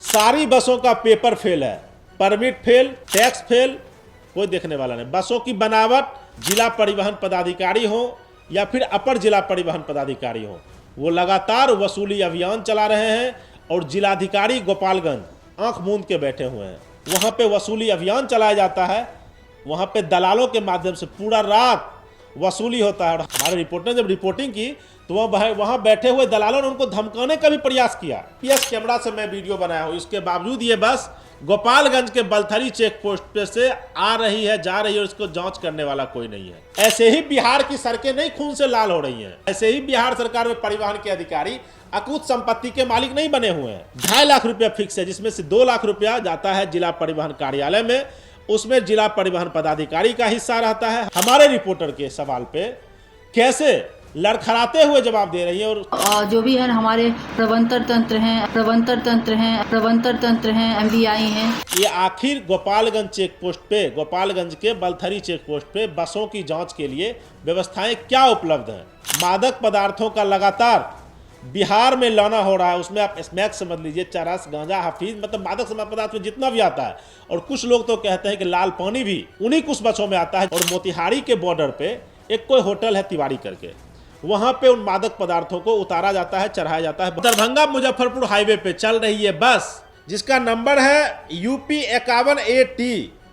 सारी बसों का पेपर फेल है, परमिट फेल, टैक्स फेल, कोई देखने वाला नहीं। बसों की बनावट जिला परिवहन पदाधिकारी हो या फिर अपर जिला परिवहन पदाधिकारी हो, वो लगातार वसूली अभियान चला रहे हैं और जिलाधिकारी गोपालगंज आंख मूंद के बैठे हुए हैं। वहां पे वसूली अभियान चलाया जाता है, वहां पे दलालों के माध्यम से पूरा रात वसूली होता है। और हमारे रिपोर्टर ने जब रिपोर्टिंग की तो वहां बैठे हुए दलालों ने उनको धमकाने का भी प्रयास किया। पीएस कैमरा से मैं वीडियो बनाया हूं, इसके बावजूद ये बस गोपालगंज के बलथरी चेक पोस्ट पे से आ रही है, जा रही है और इसको जांच करने वाला कोई नहीं है। ऐसे ही बिहार की सड़कें नहीं खून से लाल हो रही हैं, ऐसे ही बिहार सरकार में परिवहन के अधिकारी अकूत संपत्ति के मालिक नहीं बने हुए हैं। 2.5 लाख रुपया फिक्स है, जिसमें से 2 लाख रुपया जाता है जिला परिवहन कार्यालय में, उसमें जिला परिवहन पदाधिकारी का हिस्सा रहता है। हमारे रिपोर्टर के सवाल पे कैसे लड़खड़ाते हुए जवाब दे रही है। और जो भी है हमारे प्रबंधन तंत्र हैं एमवीआई हैं। ये आखिर गोपालगंज चेक पोस्ट पे, गोपालगंज के बलथरी चेक पोस्ट पे बसों की जांच के लिए व्यवस्थाएं क्या उपलब्ध हैं? मादक पदार्थों का लगातार बिहार में लाना हो रहा है, उसमें आप स्मैक समझ लीजिए, चरस, गांजा, हफीज, मतलब मादक पदार्थ में जितना भी आता है। और कुछ लोग तो कहते हैं कि लाल पानी भी उन्हीं कुछ बसों में आता है। और मोतिहारी के बॉर्डर पे एक कोई होटल है तिवारी करके, वहां पे उन मादक पदार्थों को उतारा जाता है, चढ़ाया जाता है। दरभंगा मुजफ्फरपुर हाईवे पे चल रही है बस जिसका नंबर है UP 51AT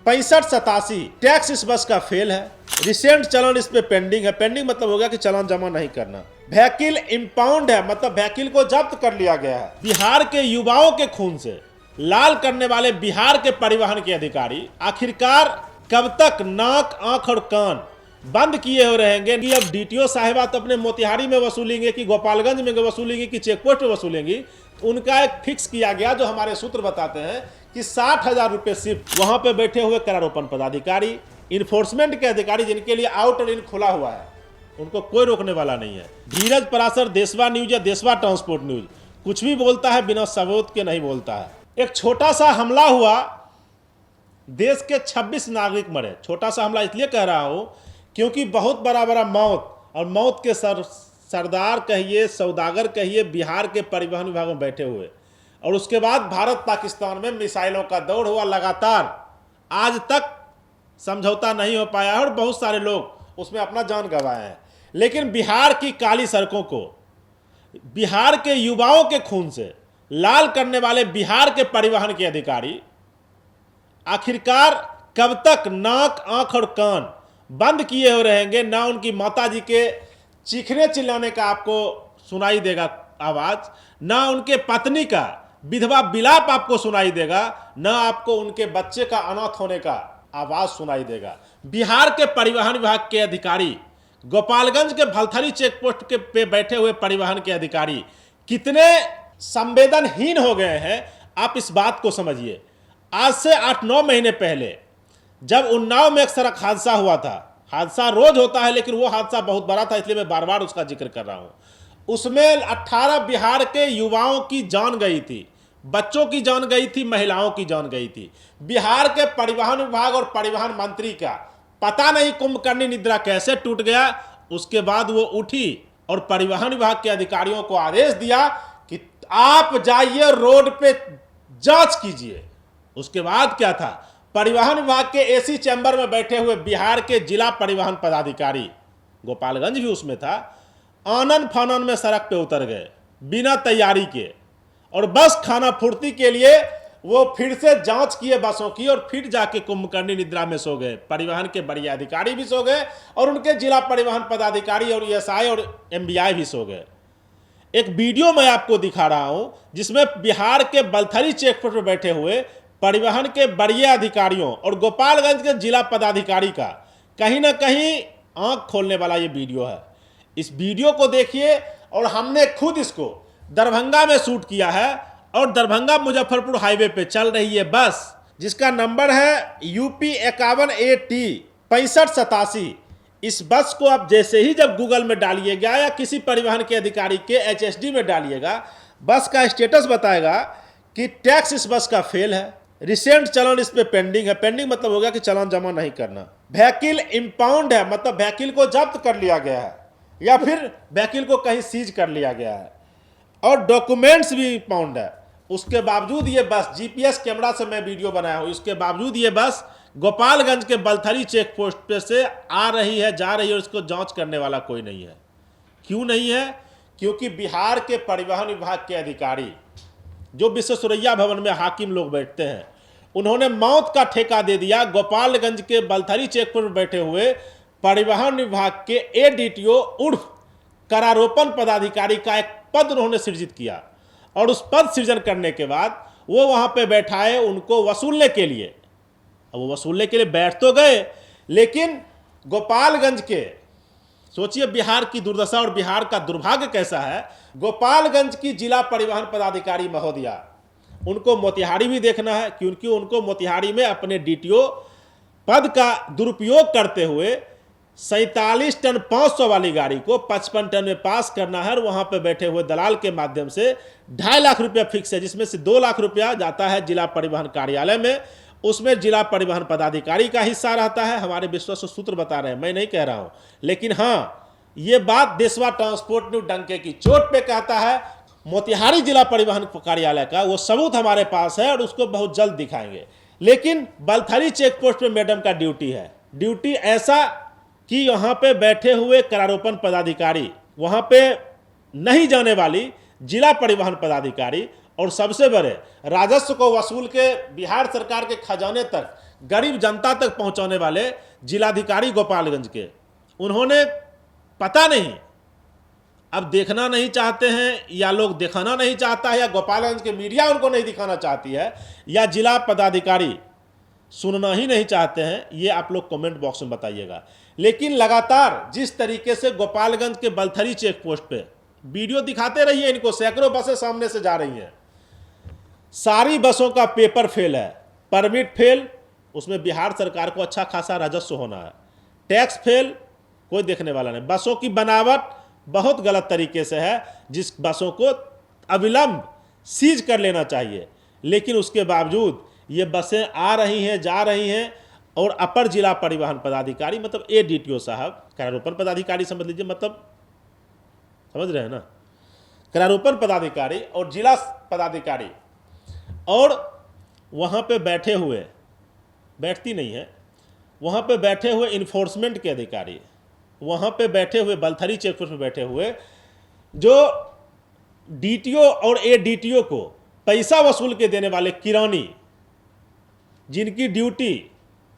6587। टैक्स इस बस का फेल है, रिसेंट चलन इस पे पेंडिंग है। पेंडिंग मतलब हो गया कि चलन जमा नहीं करना। व्हीकल इंपाउंड है, मतलब व्हीकल को जब्त कर लिया गया है। बिहार के युवाओं के खून से लाल करने वाले बिहार के परिवहन के अधिकारी आखिरकार कब तक नाक, आंख और कान बंद किए हो रहेंगे कि अब DTO साहिबा तो अपने मोतिहारी में वसूलेंगे कि गोपालगंज में वसूलेंगी कि चेक पोस्ट में वसूलेंगी। तो उनका एक फिक्स किया गया, जो हमारे सूत्र बताते हैं कि 60,000 रुपये सिर्फ वहां पे बैठे हुए करारोपण पदाधिकारी, इन्फोर्समेंट के अधिकारी जिनके लिए आउट और इन खुला हुआ है, उनको कोई रोकने वाला नहीं है। धीरज पराशर देशवा न्यूज या देशवा ट्रांसपोर्ट न्यूज कुछ भी बोलता है, बिना सबूत के नहीं बोलता है। एक छोटा सा हमला हुआ, देश के 26 नागरिक मरे। छोटा सा हमला इसलिए कह रहा हूं क्योंकि बहुत बड़ा मौत, और मौत के सरदार कहिए, सौदागर कहिए, बिहार के परिवहन विभाग में बैठे हुए। और उसके बाद भारत पाकिस्तान में मिसाइलों का दौड़ हुआ लगातार, आज तक समझौता नहीं हो पाया और बहुत सारे लोग उसमें अपना जान गंवाए हैं। लेकिन बिहार की काली सड़कों को बिहार के युवाओं के खून से लाल करने वाले बिहार के परिवहन के अधिकारी आखिरकार कब तक नाक, आंख और कान बंद किए हो रहेंगे? ना उनकी माता जी के चीखने चिल्लाने का आपको सुनाई देगा आवाज, ना उनके पत्नी का विधवा विलाप आपको सुनाई देगा, ना आपको उनके बच्चे का अनाथ होने का आवाज सुनाई देगा। बिहार के परिवहन विभाग के अधिकारी, गोपालगंज के भलथरी चेक पोस्ट के पे बैठे हुए परिवहन के अधिकारी कितने संवेदनहीन हो गए हैं, आप इस बात को समझिए। आज से 8-9 महीने पहले जब उन्नाव में एक सड़क हादसा हुआ था, हादसा रोज होता है लेकिन वो हादसा बहुत बड़ा था, इसलिए मैं बार बार उसका जिक्र कर रहा हूं। उसमें 18 बिहार के युवाओं की जान गई थी, बच्चों की जान गई थी, महिलाओं की जान गई थी। बिहार के परिवहन विभाग और परिवहन मंत्री का पता नहीं कुंभकर्णी निद्रा कैसे टूट गया। उसके बाद वो उठी और परिवहन विभाग के अधिकारियों को आदेश दिया कि आप जाइए रोड पे जांच कीजिए। उसके बाद क्या था, परिवहन विभाग के AC चैम्बर में बैठे हुए बिहार के जिला परिवहन पदाधिकारी, गोपालगंज भी उसमें था, आनन फानन में सड़क पे उतर गए बिना तैयारी के, और बस खाना फुर्ती के लिए वो फिर से जांच किए बसों की और फिर जाके कुंभकर्णी निद्रा में सो गए। परिवहन के बड़े अधिकारी भी सो गए और उनके जिला परिवहन पदाधिकारी और ESI और MBI भी सो गए। एक वीडियो मैं आपको दिखा रहा हूं जिसमें बिहार के बलथरी चेक पोस्ट पर बैठे हुए परिवहन के बड़े अधिकारियों और गोपालगंज के जिला पदाधिकारी का कहीं ना कहीं आंख खोलने वाला ये वीडियो है। इस वीडियो को देखिए, और हमने खुद इसको दरभंगा में शूट किया है, और दरभंगा मुजफ्फरपुर हाईवे पे चल रही है बस जिसका नंबर है UP 51AT 6587। इस बस को आप जैसे ही जब गूगल में डालिएगा या किसी परिवहन के अधिकारी के HSD में डालिएगा, बस का स्टेटस बताएगा कि टैक्स इस बस का फेल है, रिसेंट चलन इस पे पेंडिंग है। पेंडिंग मतलब हो गया कि चलन जमा नहीं करना। व्हीकल इंपाउंड है, मतलब व्हीकल को जब्त कर लिया गया है या फिर व्हीकल को कहीं सीज कर लिया गया है। और डॉक्यूमेंट्स भी इंपाउंड है, उसके बावजूद ये बस जीपीएस कैमरा से मैं वीडियो बनाया हूँ, इसके बावजूद ये बस गोपालगंज के बलथरी चेक पोस्ट पे से आ रही है, जा रही है, और इसको जांच करने वाला कोई नहीं है। क्यों नहीं है? क्योंकि बिहार के परिवहन विभाग के अधिकारी जो विश्वेश्वरैया भवन में हाकिम लोग बैठते हैं, उन्होंने मौत का ठेका दे दिया गोपालगंज के बलथरी चेक पोस्ट पर बैठे हुए परिवहन विभाग के एडीटीओ उर्फ करारोपण पदाधिकारी का एक पद उन्होंने सृजित किया, और उस पद सृजन करने के बाद वो वहां पे बैठाए उनको वसूलने के लिए। अब वो वसूलने के लिए बैठ तो गए, लेकिन गोपालगंज के, सोचिए बिहार की दुर्दशा और बिहार का दुर्भाग्य कैसा है। गोपालगंज की जिला परिवहन पदाधिकारी महोदया, उनको मोतिहारी भी देखना है, क्योंकि उनको मोतिहारी में अपने डीटीओ पद का दुरुपयोग करते हुए 47 टन 500 वाली गाड़ी को 55 टन में पास करना है, और वहां पर बैठे हुए दलाल के माध्यम से 2.5 लाख रुपया फिक्स है, जिसमें से 2 लाख रुपया जाता है जिला परिवहन कार्यालय में, उसमें जिला परिवहन पदाधिकारी का हिस्सा रहता है। हमारे विश्वस्त सूत्र बता रहे हैं, मैं नहीं कह रहा हूं। लेकिन हाँ, ये बात देशवा ट्रांसपोर्ट न्यूज डंके की चोट पे कहता है। मोतिहारी जिला परिवहन कार्यालय का वो सबूत हमारे पास है, और उसको बहुत जल्द दिखाएंगे। लेकिन बलथरी चेक पोस्ट पे मैडम का ड्यूटी है, ड्यूटी ऐसा कि यहाँ पे बैठे हुए करारोपण पदाधिकारी, वहाँ पे नहीं जाने वाली जिला परिवहन पदाधिकारी, और सबसे बड़े राजस्व को वसूल के बिहार सरकार के खजाने तक, गरीब जनता तक पहुंचाने वाले जिलाधिकारी गोपालगंज के, उन्होंने पता नहीं, अब देखना नहीं चाहते हैं, या लोग दिखाना नहीं चाहता है, या गोपालगंज के मीडिया उनको नहीं दिखाना चाहती है, या जिला पदाधिकारी सुनना ही नहीं चाहते हैं, ये आप लोग कमेंट बॉक्स में बताइएगा। लेकिन लगातार जिस तरीके से गोपालगंज के बलथरी चेक पोस्ट पे वीडियो दिखाते रहिए, इनको सैकड़ों बसें सामने से जा रही हैं, सारी बसों का पेपर फेल है, परमिट फेल, उसमें बिहार सरकार को अच्छा खासा राजस्व होना है, टैक्स फेल, कोई देखने वाला नहीं, बसों की बनावट बहुत गलत तरीके से है, जिस बसों को अविलंब सीज कर लेना चाहिए। लेकिन उसके बावजूद ये बसें आ रही हैं, जा रही हैं, और अपर जिला परिवहन पदाधिकारी, मतलब एडीटीओ साहब, करारोपण पदाधिकारी समझ लीजिए, मतलब समझ रहे हैं ना, करारोपण पदाधिकारी और जिला पदाधिकारी, और वहाँ पे बैठे हुए, बैठती नहीं है, वहाँ पे बैठे हुए इन्फोर्समेंट के अधिकारी, वहाँ पे बैठे हुए बलथरी चेक पोस्ट में बैठे हुए जो डीटीओ और एडीटीओ को पैसा वसूल के देने वाले किरानी, जिनकी ड्यूटी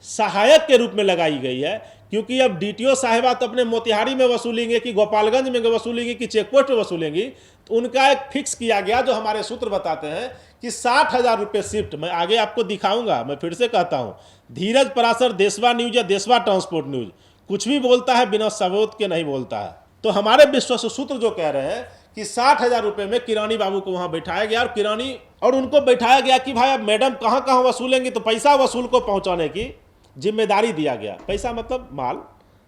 सहायक के रूप में लगाई गई है, क्योंकि अब डीटीओ साहिबा तो अपने मोतिहारी में वसूलेंगे कि गोपालगंज में वसूलेंगे कि चेक पोस्ट में वसूलेंगी, तो उनका एक फिक्स किया गया, जो हमारे सूत्र बताते हैं कि 60,000 रुपये शिफ्ट। मैं आगे आपको दिखाऊंगा, मैं फिर से कहता हूं, धीरज पराशर देशवा न्यूज या देशवा ट्रांसपोर्ट न्यूज कुछ भी बोलता है, बिना सबूत के नहीं बोलता है। तो हमारे विश्वस्त सूत्र जो कह रहे हैं कि 60,000 रुपये में किरानी बाबू को वहां बैठाया गया, और किरानी और उनको बैठाया गया कि भाई अब मैडम कहाँ कहाँ वसूलेंगी, तो पैसा वसूल को पहुंचाने की जिम्मेदारी दिया गया, पैसा मतलब माल,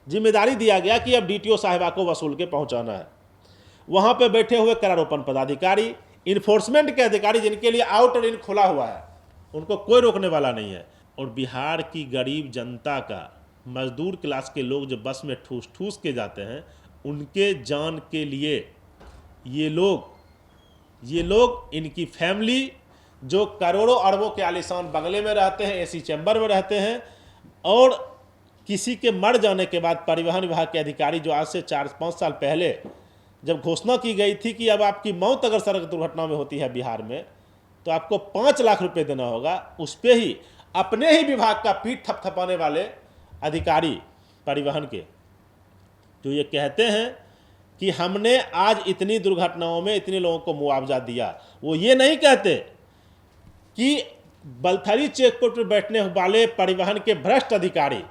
जिम्मेदारी दिया गया कि अब डीटीओ साहिबा को वसूल के पहुंचाना है। वहां पे बैठे हुए करारोपण पदाधिकारी, इन्फोर्समेंट के अधिकारी, जिनके लिए आउट और इन खुला हुआ है, उनको कोई रोकने वाला नहीं है। और बिहार की गरीब जनता का, मजदूर क्लास के लोग जो बस में ठूस ठूस के जाते हैं, उनके जान के लिए ये लोग इनकी फैमिली, जो करोड़ों अरबों के आलीशान बंगले में रहते हैं, एसी चैम्बर में रहते हैं, और किसी के मर जाने के बाद परिवहन विभाग के अधिकारी, जो आज से 4-5 साल पहले जब घोषणा की गई थी कि अब आपकी मौत अगर सड़क दुर्घटना में होती है बिहार में, तो आपको 5 लाख रुपए देना होगा, उस पर ही अपने ही विभाग का पीठ थपथपाने वाले अधिकारी परिवहन के, जो ये कहते हैं कि हमने आज इतनी दुर्घटनाओं में इतने लोगों को मुआवजा दिया, वो ये नहीं कहते कि बलथरी चेक पोस्ट पर बैठने वाले परिवहन के भ्रष्ट अधिकारी,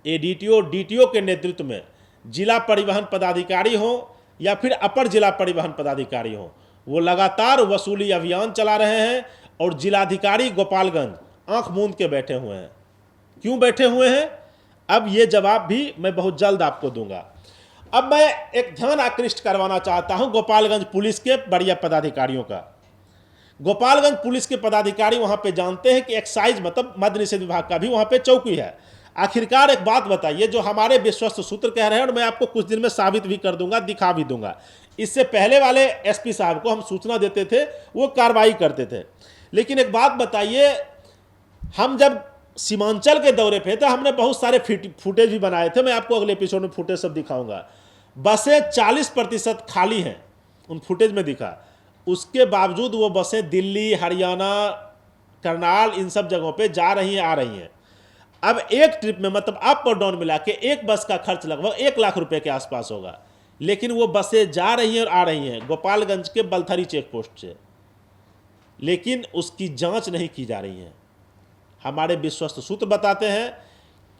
एडीटीओ डीटीओ के नेतृत्व में जिला परिवहन पदाधिकारी हों या फिर अपर जिला परिवहन पदाधिकारी हों, वो लगातार वसूली अभियान चला रहे हैं, और जिलाधिकारी गोपालगंज आंख मूंद के बैठे हुए हैं। क्यों बैठे हुए हैं, अब ये जवाब भी मैं बहुत जल्द आपको दूंगा। अब मैं एक ध्यान आकृष्ट करवाना चाहता हूं गोपालगंज पुलिस के बढ़िया पदाधिकारियों का। गोपालगंज पुलिस के पदाधिकारी वहां पे जानते हैं कि एक्साइज मतलब मद्य निषेध विभाग का भी वहां पे चौकी है। आखिरकार एक बात बताइए, जो हमारे विश्वस्त सूत्र कह रहे हैं और मैं आपको कुछ दिन में साबित भी कर दूंगा, दिखा भी दूंगा। इससे पहले वाले एसपी साहब को हम सूचना देते थे, वो कार्रवाई करते थे। लेकिन एक बात बताइए, हम जब सीमांचल के दौरे पे थे, हमने बहुत सारे फुटेज भी बनाए थे, मैं आपको अगले एपिसोड में फुटेज सब दिखाऊंगा। बसें 40% खाली हैं, उन फुटेज में दिखा। उसके बावजूद वो बसें दिल्ली, हरियाणा, करनाल, इन सब जगहों पे जा रही हैं, आ रही हैं। अब एक ट्रिप में मतलब अप और डाउन मिला के एक बस का खर्च लगभग 1 लाख रुपए के आसपास होगा। लेकिन वो बसें जा रही हैं और आ रही हैं गोपालगंज के बलथरी चेक पोस्ट से, लेकिन उसकी जांच नहीं की जा रही है। हमारे विश्वस्त सूत्र बताते हैं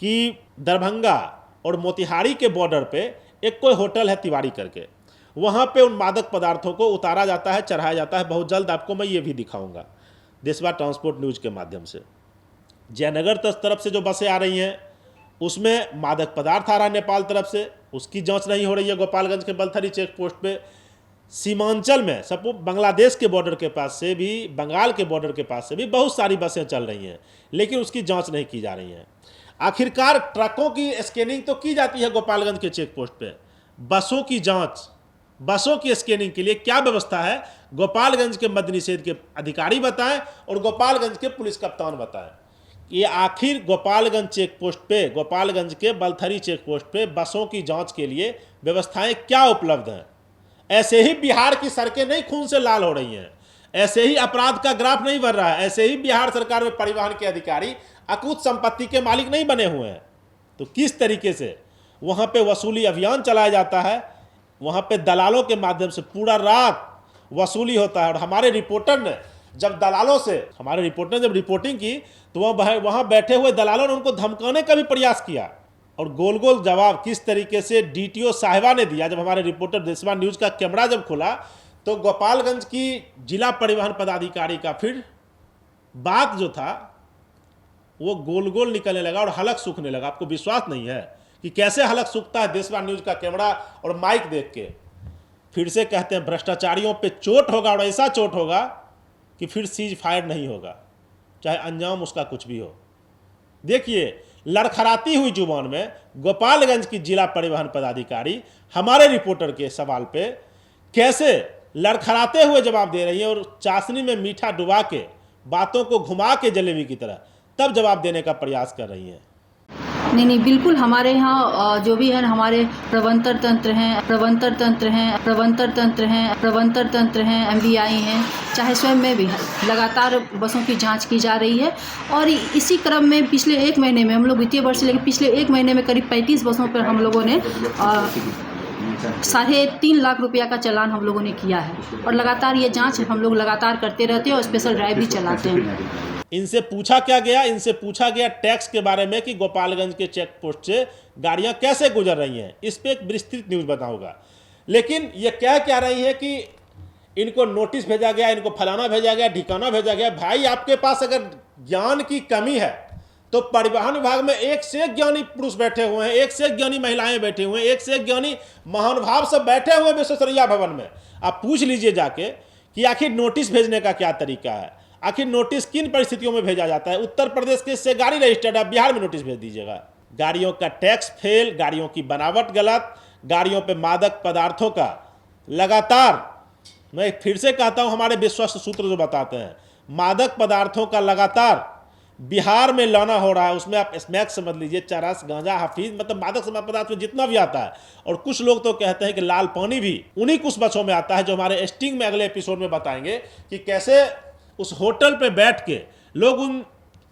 कि दरभंगा और मोतिहारी के बॉर्डर पे एक कोई होटल है तिवारी करके, वहाँ पे उन मादक पदार्थों को उतारा जाता है, चढ़ाया जाता है। बहुत जल्द आपको मैं ये भी दिखाऊंगा देशवा ट्रांसपोर्ट न्यूज़ के माध्यम से। जयनगर तरफ से जो बसें आ रही हैं उसमें मादक पदार्थ आ रहा है नेपाल तरफ से, उसकी जांच नहीं हो रही है गोपालगंज के बलथरी चेक पोस्ट पे। सीमांचल में सपोज बांग्लादेश के बॉर्डर के पास से भी, बंगाल के बॉर्डर के पास से भी बहुत सारी बसें चल रही हैं, लेकिन उसकी जांच नहीं की जा रही है। आखिरकार ट्रकों की स्कैनिंग तो की जाती है गोपालगंज के चेक पोस्ट पे, बसों की जांच, बसों की स्कैनिंग के लिए क्या व्यवस्था है, गोपालगंज के मद्य निषेध के अधिकारी बताएं और गोपालगंज के पुलिस कप्तान बताएं। ये आखिर गोपालगंज चेक पोस्ट पे, गोपालगंज के बलथरी चेक पोस्ट पे बसों की जांच के लिए व्यवस्थाएं क्या उपलब्ध हैं? ऐसे ही बिहार की सड़कें नहीं खून से लाल हो रही हैं, ऐसे ही अपराध का ग्राफ नहीं बढ़ रहा है, ऐसे ही बिहार सरकार में परिवहन के अधिकारी अकूत संपत्ति के मालिक नहीं बने हुए हैं। तो किस तरीके से वहाँ पे वसूली अभियान चलाया जाता है, वहाँ पे दलालों के माध्यम से पूरा रात वसूली होता है। और हमारे रिपोर्टर ने जब दलालों से, हमारे रिपोर्टर ने जब रिपोर्टिंग की तो वहाँ बैठे हुए दलालों ने उनको धमकाने का भी प्रयास किया, और गोल गोल जवाब किस तरीके से डीटीओ साहिबा ने दिया। जब हमारे रिपोर्टर देशवा न्यूज़ का कैमरा जब खुला तो गोपालगंज की जिला परिवहन पदाधिकारी का फिर बात जो था वो गोल गोल निकलने लगा और हलक सूखने लगा। आपको विश्वास नहीं है कि कैसे हलक सूखता है देशवा न्यूज़ का कैमरा और माइक देख के। फिर से कहते हैं भ्रष्टाचारियों पे चोट होगा, और ऐसा चोट होगा कि फिर सीज फायर नहीं होगा, चाहे अंजाम उसका कुछ भी हो। देखिए, लड़खड़ाती हुई जुबान में गोपालगंज की जिला परिवहन पदाधिकारी हमारे रिपोर्टर के सवाल पे कैसे लड़खड़ाते हुए जवाब दे रही है, और चाशनी में मीठा डुबा के, बातों को घुमा के जलेबी की तरह तब जवाब देने का प्रयास कर रही हैं। नहीं, बिल्कुल हमारे यहाँ जो भी है, हमारे प्रबंधन तंत्र हैं, एमवीआई हैं, चाहे स्वयं में भी लगातार बसों की जांच की जा रही है। और इसी क्रम में पिछले 1 महीने में हम लोग वित्तीय वर्ष से लेकर पिछले 1 महीने में करीब 35 बसों पर हम लोगों ने 3.5 लाख रुपया का चालान हम लोगों ने किया है। और लगातार ये जांच हम लोग लगातार करते रहते हैं और स्पेशल ड्राइव भी चलाते हैं। इनसे पूछा क्या गया, इनसे पूछा गया टैक्स के बारे में कि गोपालगंज के चेक पोस्ट से गाड़ियां कैसे गुजर रही हैं। इस पे एक विस्तृत न्यूज़ बताऊंगा। लेकिन ये कह क्या रही है कि इनको नोटिस भेजा गया, इनको फलाना भेजा गया, ठिकाना भेजा गया। भाई, आपके पास अगर ज्ञान की कमी है तो परिवहन विभाग में एक से एक ज्ञानी पुरुष बैठे हुए हैं, एक से एक ज्ञानी महिलाएं बैठे हुए हैं, एक से एक ज्ञानी महानुभाव सब बैठे हुए हैं विश्वेश्वरैया भवन में। आप पूछ लीजिए जाके कि आखिर नोटिस भेजने का क्या तरीका है, आखिर नोटिस किन परिस्थितियों में भेजा जाता है। उत्तर प्रदेश के से गाड़ी रजिस्टर्ड है, बिहार में नोटिस भेज दीजिएगा। गाड़ियों का टैक्स फेल, गाड़ियों की बनावट गलत, गाड़ियों पे मादक पदार्थों का लगातार, मैं फिर से कहता हूं, हमारे विश्वस्त सूत्र जो बताते हैं, मादक पदार्थों का लगातार बिहार में लाना हो रहा है। उसमें आप स्मैक समझ लीजिए, चरस, गांजा, हफीज, मतलब मादक पदार्थ में जितना भी आता है। और कुछ लोग तो कहते हैं कि लाल पानी भी उन्हीं कुछ बसों में आता है, जो हमारे स्टिंग में अगले एपिसोड में बताएंगे कि कैसे उस होटल पे बैठ के लोग उन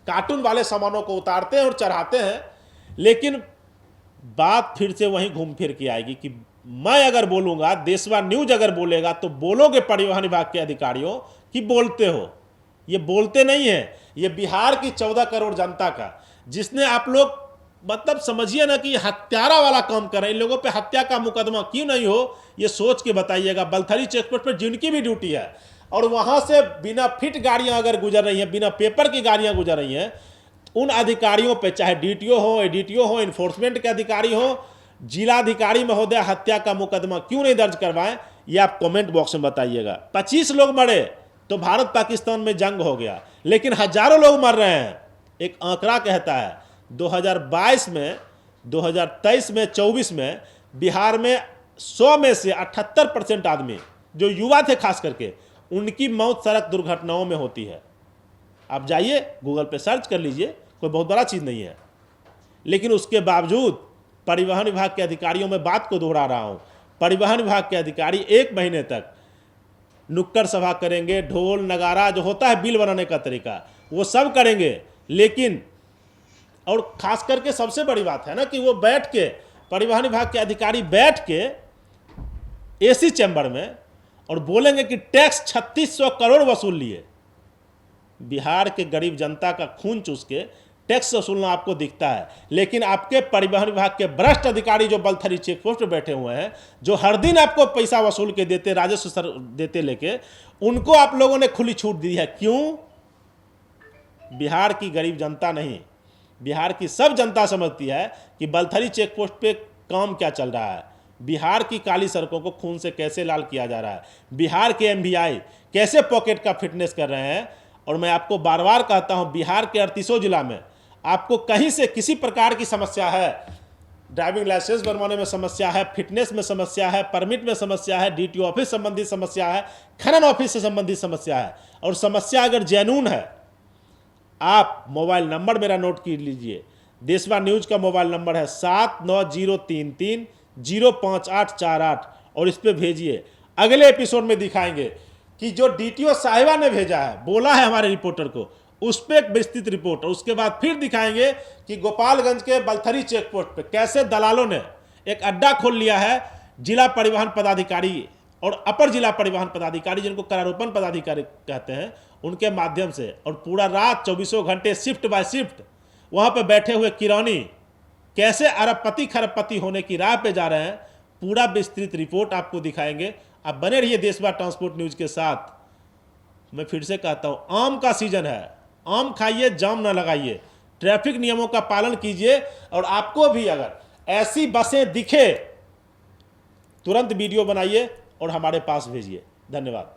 कार्टून वाले सामानों को उतारते हैं और चढ़ाते हैं। लेकिन बात फिर से वहीं घूम फिर के आएगी कि मैं अगर बोलूँगा, देशवा न्यूज़ अगर बोलेगा, तो बोलोगे परिवहन विभाग के अधिकारियों कि बोलते हो। ये बोलते नहीं है, ये बिहार की 14 करोड़ जनता का, जिसने आप लोग मतलब समझिए ना कि हत्यारा वाला काम कर रहे हैं। इन लोगों पे हत्या का मुकदमा क्यों नहीं हो, ये सोच के बताइएगा। बलथरी चेकपोस्ट पर जिनकी भी ड्यूटी है और वहाँ से बिना फिट गाड़ियाँ अगर गुजर रही हैं, बिना पेपर की गाड़ियाँ गुजर रही हैं, उन अधिकारियों पे, चाहे डीटीओ हो, एडीटीओ हो, इन्फोर्समेंट के अधिकारी हो, जिलाधिकारी महोदय हत्या का मुकदमा क्यों नहीं दर्ज करवाएं, ये आप कमेंट बॉक्स में बताइएगा। 25 लोग मरे तो भारत पाकिस्तान में जंग हो गया, लेकिन हजारों लोग मर रहे हैं। एक आंकड़ा कहता है 2022 में, 2023 में, 24 में बिहार में 100 में से 78% आदमी जो युवा थे खास करके, उनकी मौत सड़क दुर्घटनाओं में होती है। आप जाइए गूगल पे सर्च कर लीजिए, कोई बहुत बड़ा चीज़ नहीं है। लेकिन उसके बावजूद परिवहन विभाग के अधिकारियों में बात को दोहरा रहा हूँ, परिवहन विभाग के अधिकारी 1 महीने तक नुक्कड़ सभा करेंगे, ढोल नगारा जो होता है बिल बनाने का तरीका वो सब करेंगे, लेकिन और खास करके सबसे बड़ी बात है ना कि वो बैठ के, परिवहन विभाग के अधिकारी बैठ के एसी चैम्बर में और बोलेंगे कि टैक्स 3600 करोड़ वसूल लिए। बिहार के गरीब जनता का खून चूस के टैक्स वसूलना आपको दिखता है, लेकिन आपके परिवहन विभाग के भ्रष्ट अधिकारी जो बलथरी चेक पोस्ट पर बैठे हुए हैं, जो हर दिन आपको पैसा वसूल के देते, राजस्व देते लेके, उनको आप लोगों ने खुली छूट दी है। क्यों? बिहार की गरीब जनता नहीं, बिहार की सब जनता समझती है कि बलथरी चेक पोस्ट पे काम क्या चल रहा है, बिहार की काली सड़कों को खून से कैसे लाल किया जा रहा है, बिहार के एमवीआई कैसे पॉकेट का फिटनेस कर रहे हैं। और मैं आपको बार बार कहता हूं, बिहार के 38 जिला में आपको कहीं से किसी प्रकार की समस्या है, ड्राइविंग लाइसेंस बनवाने में समस्या है, फिटनेस में समस्या है, परमिट में समस्या है, डीटीओ ऑफिस संबंधित समस्या है, खनन ऑफिस से संबंधित समस्या है, और समस्या अगर जेन्युइन है, आप मोबाइल नंबर मेरा नोट कर लीजिए। देशवा न्यूज का मोबाइल नंबर है 7903305848 और इस पे भेजिए। अगले एपिसोड में दिखाएंगे कि जो डीटीओ साहिबा ने भेजा है, बोला है हमारे रिपोर्टर को, उस पर एक विस्तृत रिपोर्ट, और उसके बाद फिर दिखाएंगे कि गोपालगंज के बलथरी चेक पोस्ट पे कैसे दलालों ने एक अड्डा खोल लिया है। जिला परिवहन पदाधिकारी और अपर जिला परिवहन पदाधिकारी, जिनको करारोपण पदाधिकारी कहते हैं, उनके माध्यम से, और पूरा रात 24 घंटे शिफ्ट बाय शिफ्ट वहाँ पे बैठे हुए किरानी कैसे अरबपति खरबपति होने की राह पे जा रहे हैं, पूरा विस्तृत रिपोर्ट आपको दिखाएंगे। आप बने रहिए देशवा ट्रांसपोर्ट न्यूज के साथ। मैं फिर से कहता हूँ, आम का सीजन है, आम खाइए, जाम ना लगाइए, ट्रैफिक नियमों का पालन कीजिए। और आपको भी अगर ऐसी बसें दिखे, तुरंत वीडियो बनाइए और हमारे पास भेजिए। धन्यवाद।